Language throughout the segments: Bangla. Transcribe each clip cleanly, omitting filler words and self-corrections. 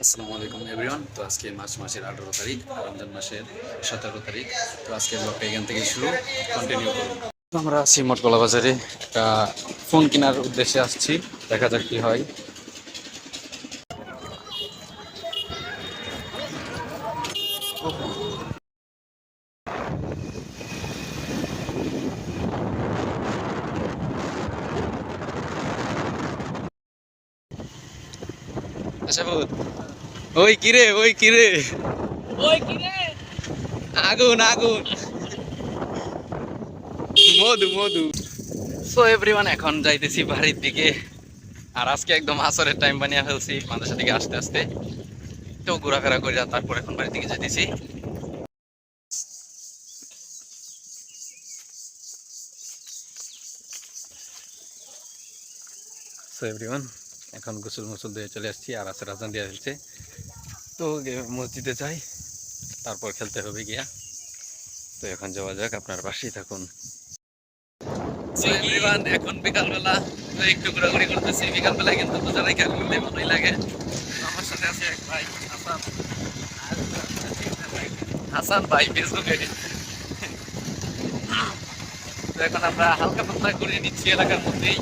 আসসালামু আলাইকুম এভরিওয়ান। তো আজকে মার্চ মাসের 18 তারিখ, রমজান মাসের 17 তারিখ। তো আজকে ব্লগটা এখান থেকে শুরু, কন্টিনিউ করুন। তো আমরা আছি মঠগোলা বাজারে, একটা ফোন কেনার উদ্দেশ্যে আসছি, দেখা যাক কি হয়। আচ্ছা বহুত, ওই কিরে, ওই কিরে, ওই কিরে আগুন আগুন, মধু মধু। সো এভরিওয়ান, এখন যাইতেছি বাড়ির দিকে। আর আজকে একদম আসরের টাইম বানিয়ে ফেলছি, মাদ্রাসা থেকে আসতে আসতে তো ঘোরাফেরা করে তারপর এখন বাড়ির দিকে যেতেছি। সো এভরিওয়ান, এখন গোসল মোসল দিয়ে চলে আসছি, আর আসর আজান দিয়ে ফেলছে। তো মসজিদে যাই, তারপর খেলতে হবে গিয়া। তো এখন যাওয়া যাক, আপনার পাশেই থাকুন। সো এভরিওয়ান, এখন বিকালবেলা, তো একটু ঘোরাঘুরি করতেছি। বিকালবেলায় কিন্তু দুজনে খেয়াল করতে ভালোই লাগে। তো আমার সাথে আছে এক ভাই হাসান। হাসান ভাই ফেসবুকে। তো এখন আমরা হালকা পাতলা ঘুরে নিচ্ছি এলাকার মধ্যেই।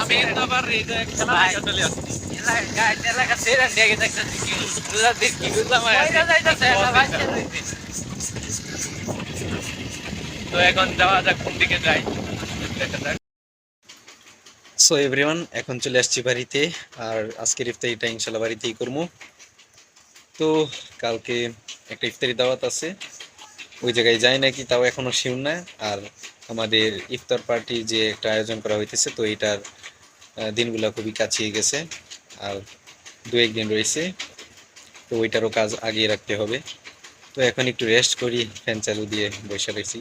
আমি কিন্তু আবার এই যে খেলা দেখা চলে আসছি। তো এখন যাওয়া যাক, কোন দিকে যাই দেখা যাক। সো এভরিওয়ান, এখন চলে আসছি বাড়িতে। আর আজকের ইফতারিটা ইনশাল্লাহ বাড়িতেই করবো। তো কালকে একটা ইফতারি দাওয়াত আছে, ওই জায়গায় যাই নাকি তাও এখনো শিওর না। আর আমাদের ইফতার পার্টি যে একটা আয়োজন করা হইতেছে, তো এটার দিনগুলো খুবই কাছিয়ে গেছে। আর দু একদিন রয়েছে, তো ওইটারও কাজ আগিয়ে রাখতে হবে। তো এখন একটু রেস্ট করি, ফ্যান চালু দিয়ে বসে রয়েছি।